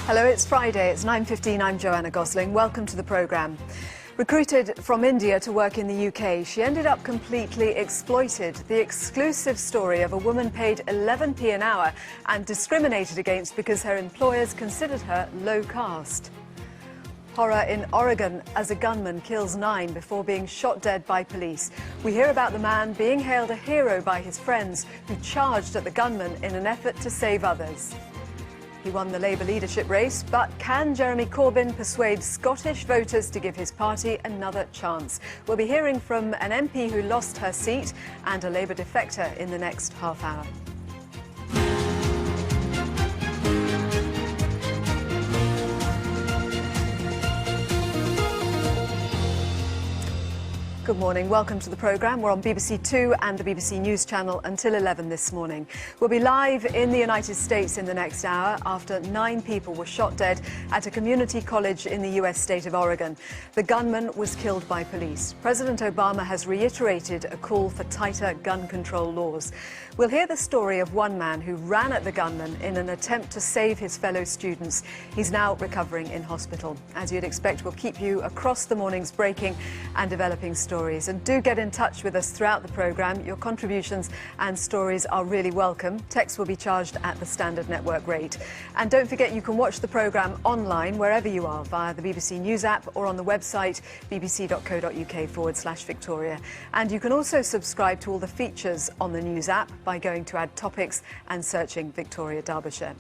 Hello, it's Friday, it's 9:15, I'm Joanna Gosling. Welcome to the programme. Recruited from India to work in the UK, she ended up completely exploited. The exclusive story of a woman paid 11p an hour and discriminated against because her employers considered her low caste. Horror in Oregon as a gunman kills 9 before being shot dead by police. We hear about the man being hailed a hero by his friends who charged at the gunman in an effort to save others. He won the Labour leadership race, but can Jeremy Corbyn persuade Scottish voters to give his party another chance? We'll be hearing from an MP who lost her seat and a Labour defector in the next half hour. Good morning, welcome to the programme. We're on BBC Two and the BBC News channel until 11 this morning. We'll be live in the United States in the next hour after 9 people were shot dead at a community college in the US state of Oregon. The gunman was killed by police. President Obama has reiterated a call for tighter gun control laws. We'll hear the story of one man who ran at the gunman in an attempt to save his fellow students. He's now recovering in hospital. As you'd expect, we'll keep you across the morning's breaking and developing stories. And do get in touch with us throughout the programme. Your contributions and stories are really welcome. Text will be charged at the standard network rate. And don't forget you can watch the programme online wherever you are via the BBC News app or on the website bbc.co.uk/Victoria. And you can also subscribe to all the features on the News app by going to Add Topics and searching Victoria Derbyshire.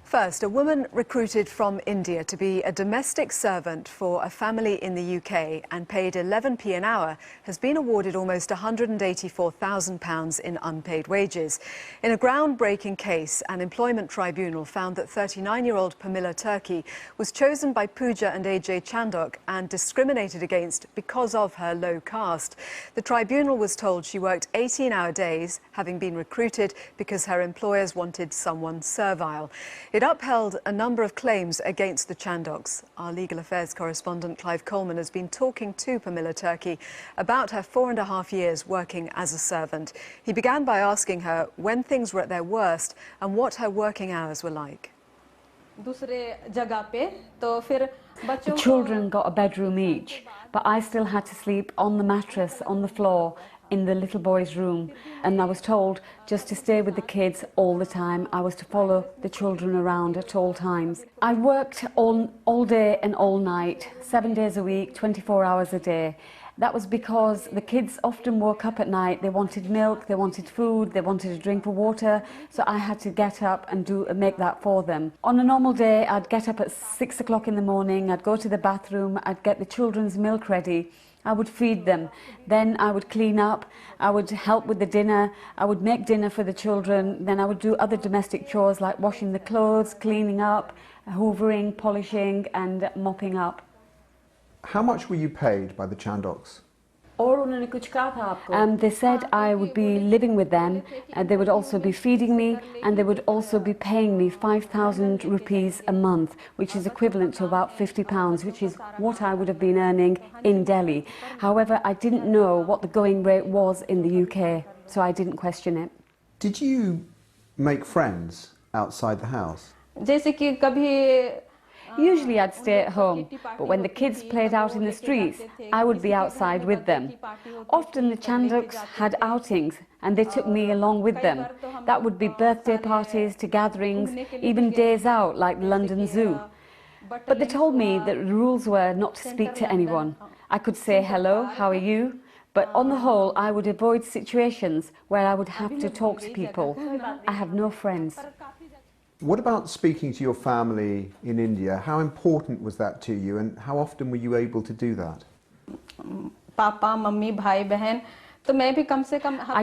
First, a woman recruited from India to be a domestic servant for a family in the UK and paid 11p an hour has been awarded almost £184,000 in unpaid wages. In a groundbreaking case, an employment tribunal found that 39-year-old Pamela Turkey was chosen by Pooja and AJ Chandok and discriminated against because of her low caste. The tribunal was told she worked 18-hour days, having been recruited because her employers wanted someone servile. It upheld a number of claims against the Chandoks. Our legal affairs correspondent Clive Coleman has been talking to Pamela Turkey about her 4.5 years working as a servant. He began by asking her when things were at their worst and what her working hours were like. The children got a bedroom each, but I still had to sleep on the mattress on the floor in the little boy's room, and I was told just to stay with the kids all the time. I was to follow the children around at all times. I worked all day and all night, 7 days a week, 24 hours a day. That was because the kids often woke up at night. They wanted milk, they wanted food, they wanted a drink of water, so I had to get up and make that for them. On a normal day, I'd get up at 6 o'clock in the morning, I'd go to the bathroom, I'd get the children's milk ready, I would feed them, then I would clean up, I would help with the dinner, I would make dinner for the children, then I would do other domestic chores like washing the clothes, cleaning up, hoovering, polishing and mopping up. How much were you paid by the Chandoks? They said I would be living with them, and they would also be feeding me, and they would also be paying me 5,000 rupees a month, which is equivalent to about £50, which is what I would have been earning in Delhi. However, I didn't know what the going rate was in the UK, so I didn't question it. Did you make friends outside the house? Usually I'd stay at home, but when the kids played out in the streets, I would be outside with them. Often the Chandoks had outings and they took me along with them. That would be birthday parties to gatherings, even days out like the London Zoo. But they told me that the rules were not to speak to anyone. I could say hello, how are you? But on the whole, I would avoid situations where I would have to talk to people. I have no friends. What about speaking to your family in India? How important was that to you and how often were you able to do that? I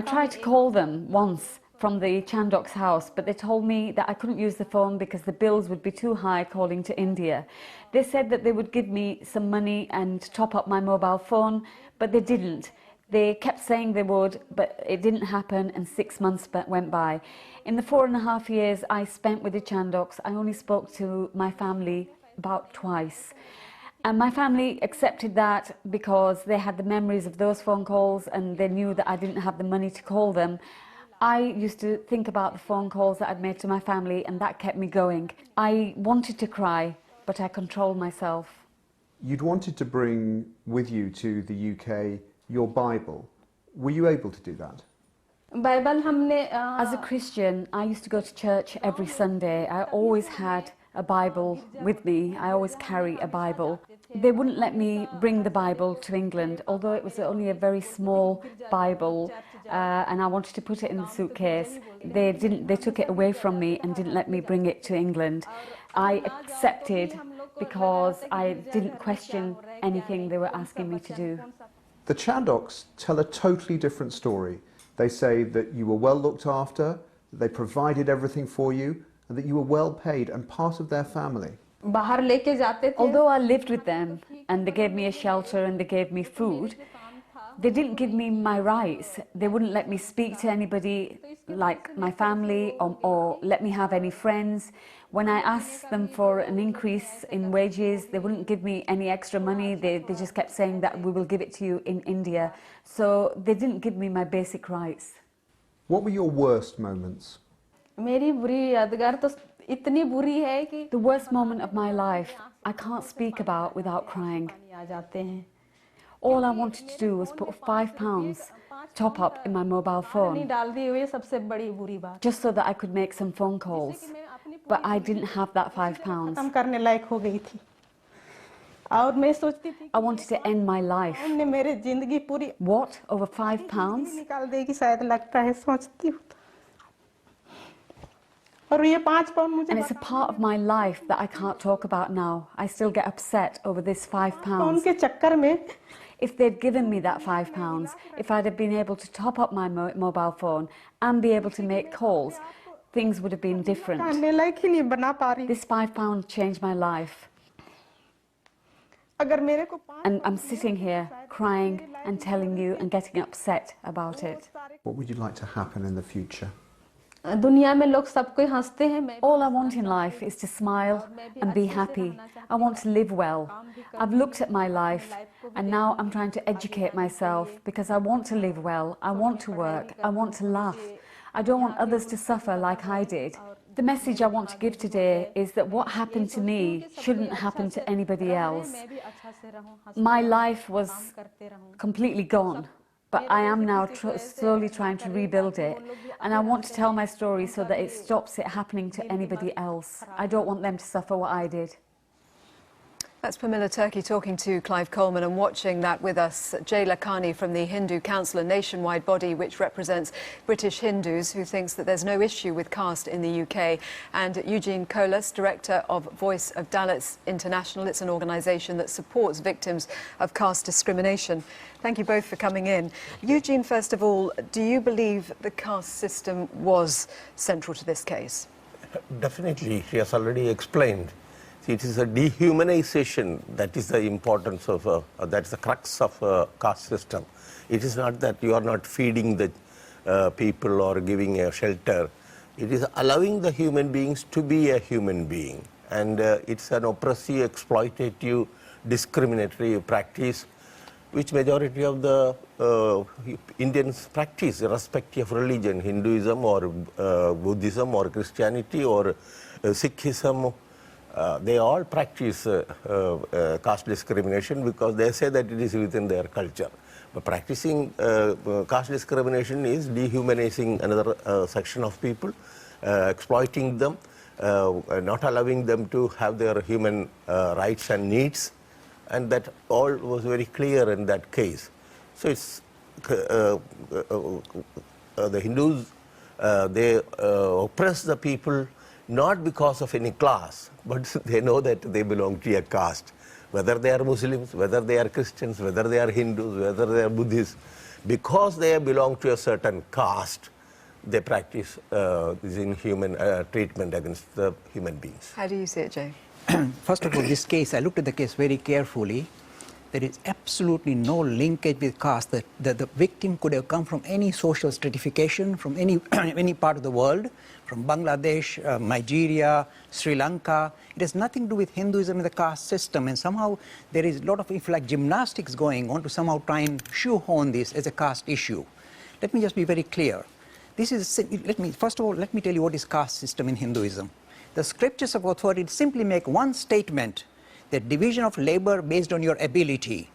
tried to call them once from the Chandok's house, but they told me that I couldn't use the phone because the bills would be too high calling to India. They said that they would give me some money and top up my mobile phone, but they didn't. They kept saying they would, but it didn't happen, and 6 months went by. In the 4.5 years I spent with the Chandoks, I only spoke to my family about twice. And my family accepted that because they had the memories of those phone calls and they knew that I didn't have the money to call them. I used to think about the phone calls that I'd made to my family, and that kept me going. I wanted to cry, but I controlled myself. You'd wanted to bring with you to the UK your Bible. Were you able to do that? As a Christian, I used to go to church every Sunday. I always had a Bible with me. I always carry a Bible. They wouldn't let me bring the Bible to England, although it was only a very small Bible, and I wanted to put it in the suitcase. They took it away from me and didn't let me bring it to England. I accepted because I didn't question anything they were asking me to do. The Chaddocks tell a totally different story. They say that you were well looked after, that they provided everything for you, and that you were well paid and part of their family. Although I lived with them and they gave me a shelter and they gave me food, they didn't give me my rights. They wouldn't let me speak to anybody like my family or let me have any friends. When I asked them for an increase in wages, they wouldn't give me any extra money. They just kept saying that we will give it to you in India. So they didn't give me my basic rights. What were your worst moments? The worst moment of my life, I can't speak about without crying. All I wanted to do was put £5 top up in my mobile phone, just so that I could make some phone calls. But I didn't have that £5. I wanted to end my life. What? Over £5? And it's a part of my life that I can't talk about now. I still get upset over this £5. If they'd given me that £5, if I'd have been able to top up my mobile phone and be able to make calls, things would have been different. This £5 changed my life. And I'm sitting here crying and telling you and getting upset about it. What would you like to happen in the future? All I want in life is to smile and be happy. I want to live well. I've looked at my life and now I'm trying to educate myself because I want to live well, I want to work, I want to laugh. I don't want others to suffer like I did. The message I want to give today is that what happened to me shouldn't happen to anybody else. My life was completely gone. But I am now slowly trying to rebuild it, and I want to tell my story so that it stops it happening to anybody else. I don't want them to suffer what I did. That's Pamela Turkey talking to Clive Coleman, and watching that with us, Jay Lakhani from the Hindu Council, a nationwide body which represents British Hindus, who thinks that there's no issue with caste in the UK, and Eugene Kolas, Director of Voice of Dalits International. It's an organisation that supports victims of caste discrimination. Thank you both for coming in. Eugene, first of all, do you believe the caste system was central to this case? Definitely. She has already explained. It is a dehumanization that is the importance of, that's the crux of a caste system. It is not that you are not feeding the people or giving a shelter. It is allowing the human beings to be a human being. And it's an oppressive, exploitative, discriminatory practice which majority of the Indians practice, irrespective of religion, Hinduism or Buddhism or Christianity or Sikhism. They all practice caste discrimination because they say that it is within their culture. But practicing caste discrimination is dehumanizing another section of people, exploiting them, not allowing them to have their human rights and needs, and that all was very clear in that case. So it's the Hindus, they oppress the people not because of any class, but they know that they belong to a caste. Whether they are Muslims, whether they are Christians, whether they are Hindus, whether they are Buddhists, because they belong to a certain caste, they practice this inhuman treatment against the human beings. How do you see it, Jay? First of all, this case, I looked at the case very carefully. There is absolutely no linkage with caste. The victim could have come from any social stratification, from any part of the world, from Bangladesh, Nigeria, Sri Lanka. It has nothing to do with Hinduism and the caste system. And somehow there is a lot of, if you like, gymnastics going on to somehow try and shoehorn this as a caste issue. Let me just be very clear. This is, first of all, let me tell you what is caste system in Hinduism. The scriptures of authority simply make one statement, the division of labor based on your ability.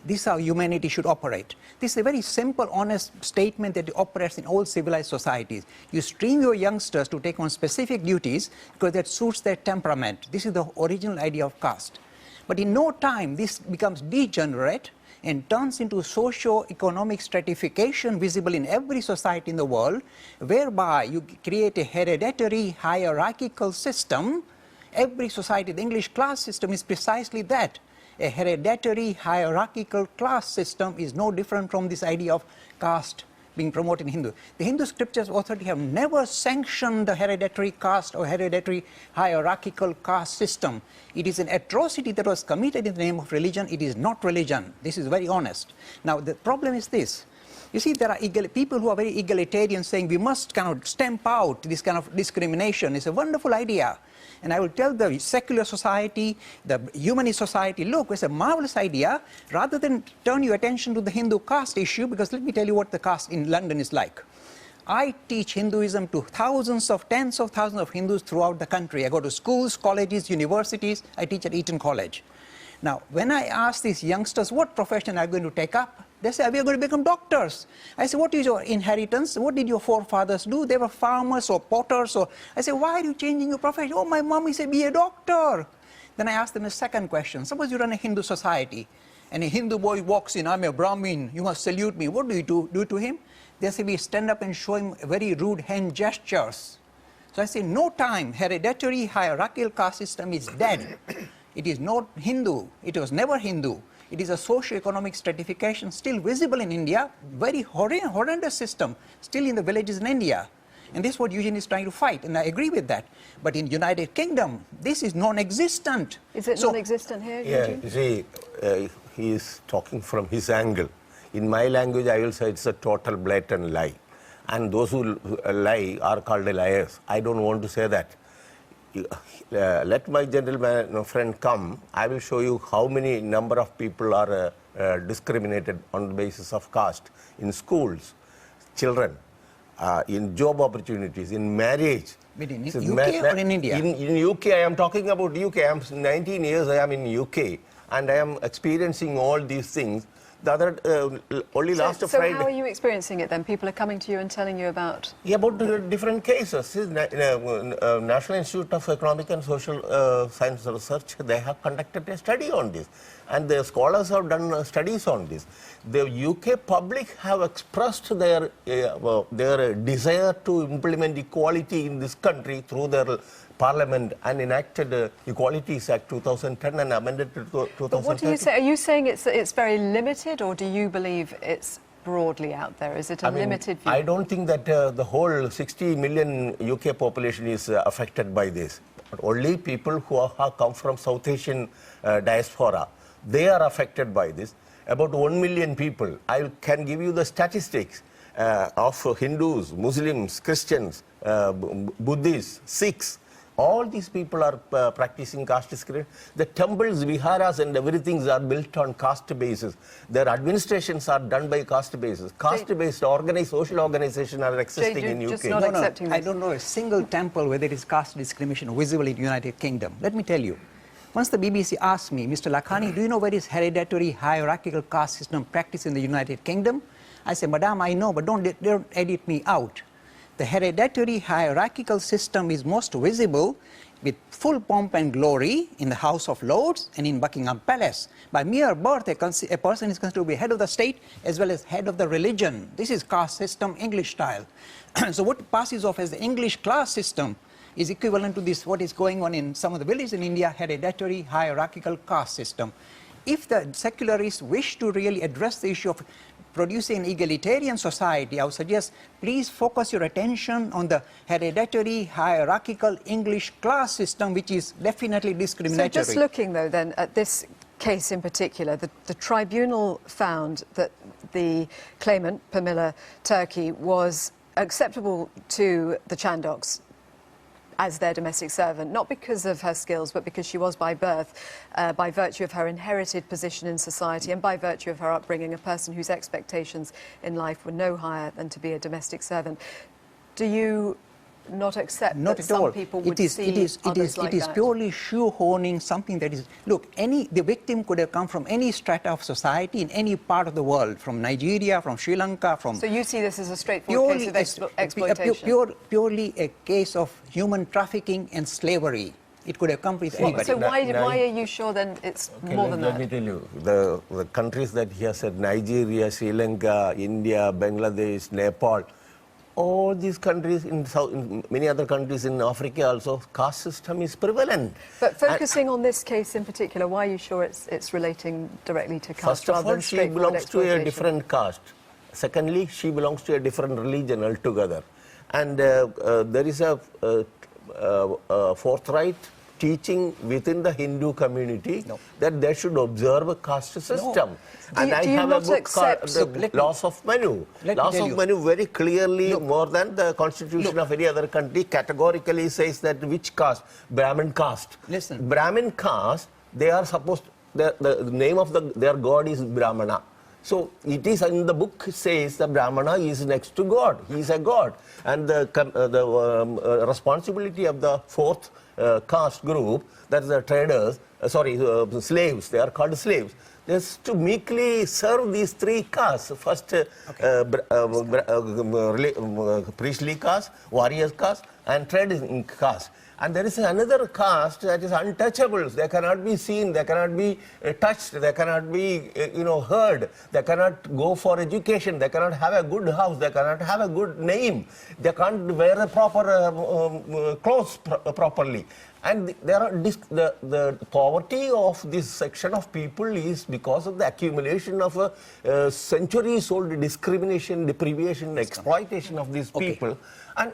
This is how humanity should operate. This is a very simple, honest statement that operates in all civilized societies. You stream your youngsters to take on specific duties because that suits their temperament. This is the original idea of caste. But in no time, this becomes degenerate and turns into socio-economic stratification visible in every society in the world, whereby you create a hereditary hierarchical system. Every society, the English class system is precisely that. A hereditary hierarchical class system is no different from this idea of caste being promoted in Hindu. The Hindu scriptures of authority have never sanctioned the hereditary caste or hereditary hierarchical caste system. It is an atrocity that was committed in the name of religion. It is not religion. This is very honest. Now, the problem is this. You see, there are people who are very egalitarian saying we must kind of stamp out this kind of discrimination. It's a wonderful idea. And I will tell the secular society, the humanist society, look, it's a marvelous idea, rather than turn your attention to the Hindu caste issue, because let me tell you what the caste in London is like. I teach Hinduism to tens of thousands of Hindus throughout the country. I go to schools, colleges, universities. I teach at Eton College. Now, when I ask these youngsters, what profession are you going to take up? They say, we are going to become doctors. I say, what is your inheritance? What did your forefathers do? They were farmers or potters. Or I say, why are you changing your profession? Oh, my mommy said, be a doctor. Then I ask them a second question. Suppose you run a Hindu society, and a Hindu boy walks in, I'm a Brahmin, you must salute me. What do you do to him? They say, we stand up and show him very rude hand gestures. So I say, no time, hereditary hierarchical caste system is dead. It is not Hindu. It was never Hindu. It is a socio-economic stratification still visible in India, very horrendous system, still in the villages in India. And this is what Eugene is trying to fight, and I agree with that. But in United Kingdom, this is non-existent. Is it non-existent here, Eugene? Yeah, you see, he is talking from his angle. In my language, I will say it's a total blatant lie. And those who lie are called liars. I don't want to say that. Let my gentleman friend come. I will show you how many number of people are discriminated on the basis of caste in schools, children, in job opportunities, in marriage. But in UK or in India? In UK, I am talking about UK. I am 19 years, I am in UK, and I am experiencing all these things. The other, only last Friday... So how are you experiencing it then? People are coming to you and telling you about... Yeah, about different cases. National Institute of Economic and Social Science Research, they have conducted a study on this. And the scholars have done studies on this. The UK public have expressed their desire to implement equality in this country through their Parliament and enacted Equalities Act 2010 and amended to 2013. But what do you say? Are you saying it's very limited, or do you believe it's broadly out there? Is it a limited view? I don't think that the whole 60 million UK population is affected by this. But only people who have come from South Asian diaspora, they are affected by this. About 1 million people. I can give you the statistics of Hindus, Muslims, Christians, Buddhists, Sikhs. All these people are practicing caste discrimination. The temples, viharas and everything are built on caste basis. Their administrations are done by caste basis. Caste-based social organizations are existing in UK. Not accepting this. I don't know a single temple where there is caste discrimination visible in the United Kingdom. Let me tell you. Once the BBC asked me, Mr. Lakhani, do you know where is hereditary hierarchical caste system practiced in the United Kingdom? I said, Madam, I know, but don't edit me out. The hereditary hierarchical system is most visible with full pomp and glory in the House of Lords and in Buckingham Palace. By mere birth, a person is considered to be head of the state as well as head of the religion. This is caste system, English style. So what passes off as the English class system is equivalent to this, what is going on in some of the villages in India, hereditary hierarchical caste system. If the secularists wish to really address the issue of producing an egalitarian society, I would suggest please focus your attention on the hereditary hierarchical English class system, which is definitely discriminatory. So just looking though then at this case in particular, the tribunal found that the claimant, Pamela Turkey, was acceptable to the Chandoks as their domestic servant, not because of her skills, but because she was by birth, by virtue of her inherited position in society and by virtue of her upbringing, a person whose expectations in life were no higher than to be a domestic servant. do you not accept Not that at some all. people would It is like that? purely shoehorning something that is, look, the victim could have come from any strata of society in any part of the world, from Nigeria, from Sri Lanka, from... So you see this as a straightforward case of exploitation? Purely a case of human trafficking and slavery. It could have come with anybody. So why are you sure then it's more than that? Let me tell you, the countries that he has said, Nigeria, Sri Lanka, India, Bangladesh, Nepal, all these countries, in many other countries in Africa also, caste system is prevalent. But focusing on this case in particular, why are you sure it's relating directly to caste First of rather all, than she straightforward belongs to a exploitation? different caste. Secondly, she belongs to a different religion altogether. And there is a forthright teaching within the Hindu community that they should observe a caste system. And I have a book called The Laws of Manu. Laws of Manu very clearly, more than the constitution of any other country, categorically says that which caste? Brahmin caste. Listen. Brahmin caste, they are supposed, the name of their god is Brahmana. So it is in the book says the Brahmana is next to God. He is a god. And the responsibility of the fourth caste group, that is the traders, slaves, they are called slaves. Is to meekly serve these three castes. First, priestly caste, warriors caste, and trading caste. And there is another caste that is untouchables. They cannot be seen, they cannot be touched, they cannot be heard, they cannot go for education, they cannot have a good house, they cannot have a good name, they can't wear a proper clothes properly. And there are the poverty of this section of people is because of the accumulation of a centuries-old discrimination, deprivation, exploitation of these people. And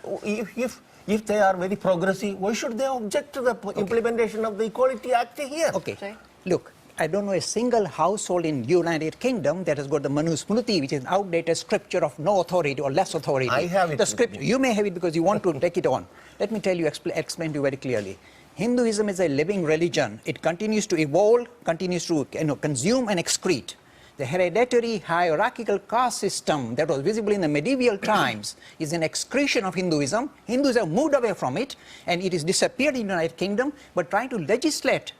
if they are very progressive, why should they object to the implementation of the Equality Act here? Okay. Look, I don't know a single household in United Kingdom that has got the Manu Smriti, which is an outdated scripture of no authority or less authority. I have it. The scripture, you may have it because you want to take it on. Let me tell you, explain to you very clearly. Hinduism is a living religion. It continues to evolve, continues to consume and excrete. The hereditary hierarchical caste system that was visible in the medieval times is an excretion of Hinduism. Hindus have moved away from it, and it is disappeared in the United Kingdom, but trying to legislate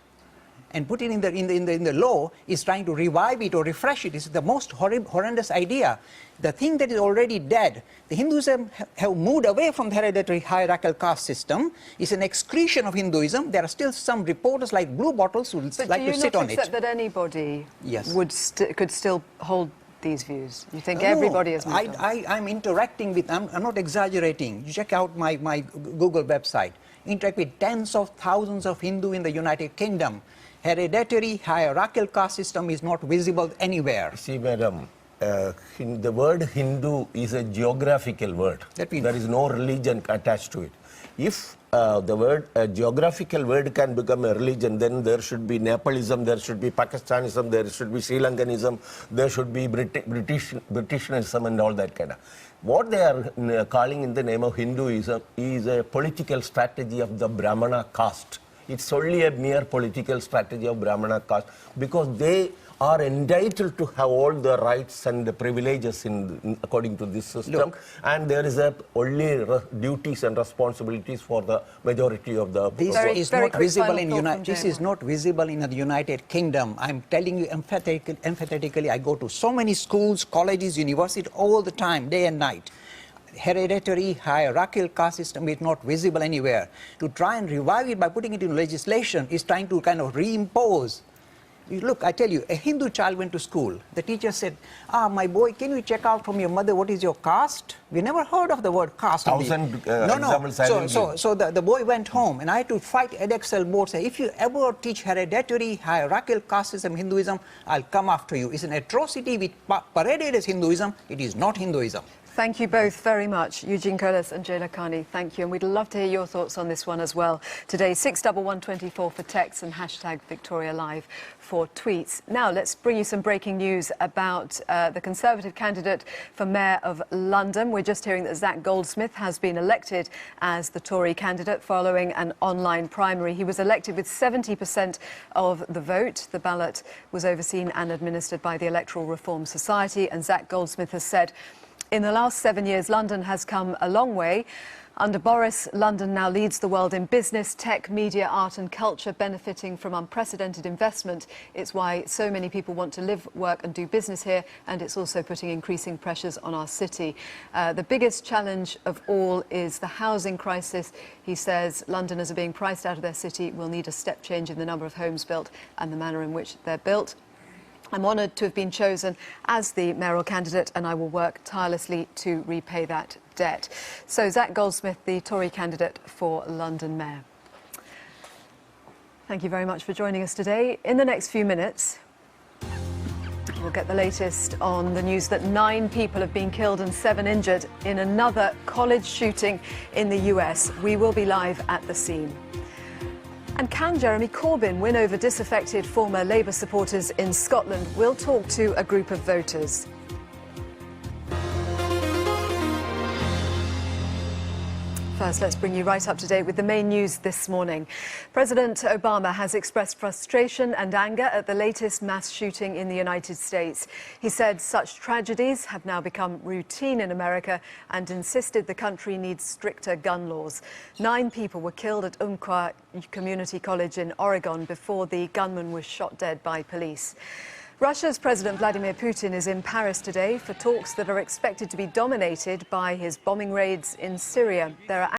and put it in the law is trying to revive it or refresh it. It's the most horrendous idea. The thing that is already dead, the Hindus have moved away from the hereditary hierarchical caste system. It's an excretion of Hinduism. There are still some reporters like Blue Bottles who like to sit on it. But do you not accept that anybody could still hold these views? You think everybody has moved on? I'm interacting with, I'm not exaggerating. You check out my Google website. Interact with tens of thousands of Hindu in the United Kingdom. Hereditary hierarchical caste system is not visible anywhere. See, madam, the word Hindu is a geographical word. There is no religion attached to it. If the word geographical word can become a religion, then there should be Nepalism, there should be Pakistanism, there should be Sri Lankanism, there should be Britishism and all that kind of. What they are calling in the name of Hinduism is a political strategy of the Brahmana caste. It's only a mere political strategy of Brahmana caste because they are entitled to have all the rights and the privileges according to this system. And there is only duties and responsibilities for the majority of the This is not visible in the United Kingdom. I'm telling you emphatically, I go to so many schools, colleges, universities all the time, day and night. Hereditary hierarchical caste system is not visible anywhere. To try and revive it by putting it in legislation is trying to kind of reimpose. Look, I tell you, a Hindu child went to school. The teacher said, my boy, can you check out from your mother what is your caste? We never heard of the word caste. So the boy went home, and I had to fight Edexcel board, say, if you ever teach hereditary hierarchical caste system Hinduism, I'll come after you. It's an atrocity which paraded as Hinduism. It is not Hinduism. Thank you both very much, Eugene Kolas and Jay Lakhani. Thank you, and we'd love to hear your thoughts on this one as well. Today, 61124 for texts and hashtag Victoria Live for tweets. Now, let's bring you some breaking news about the Conservative candidate for Mayor of London. We're just hearing that Zac Goldsmith has been elected as the Tory candidate following an online primary. He was elected with 70% of the vote. The ballot was overseen and administered by the Electoral Reform Society, and Zac Goldsmith has said In the last 7 years, London has come a long way. Under Boris, London now leads the world in business, tech, media, art and culture, benefiting from unprecedented investment. It's why so many people want to live, work and do business here, and it's also putting increasing pressures on our city. The biggest challenge of all is the housing crisis. He says Londoners are being priced out of their city, will need a step change in the number of homes built and the manner in which they're built. I'm honoured to have been chosen as the mayoral candidate, and I will work tirelessly to repay that debt. So, Zac Goldsmith, the Tory candidate for London Mayor. Thank you very much for joining us today. In the next few minutes, we'll get the latest on the news that 9 people have been killed and 7 injured in another college shooting in the US. We will be live at the scene. And can Jeremy Corbyn win over disaffected former Labour supporters in Scotland? We'll talk to a group of voters. First, let's bring you right up to date with the main news this morning. President Obama has expressed frustration and anger at the latest mass shooting in the United States. He said such tragedies have now become routine in America and insisted the country needs stricter gun laws. 9 people were killed at Umpqua Community College in Oregon before the gunman was shot dead by police. Russia's President Vladimir Putin is in Paris today for talks that are expected to be dominated by his bombing raids in Syria. There are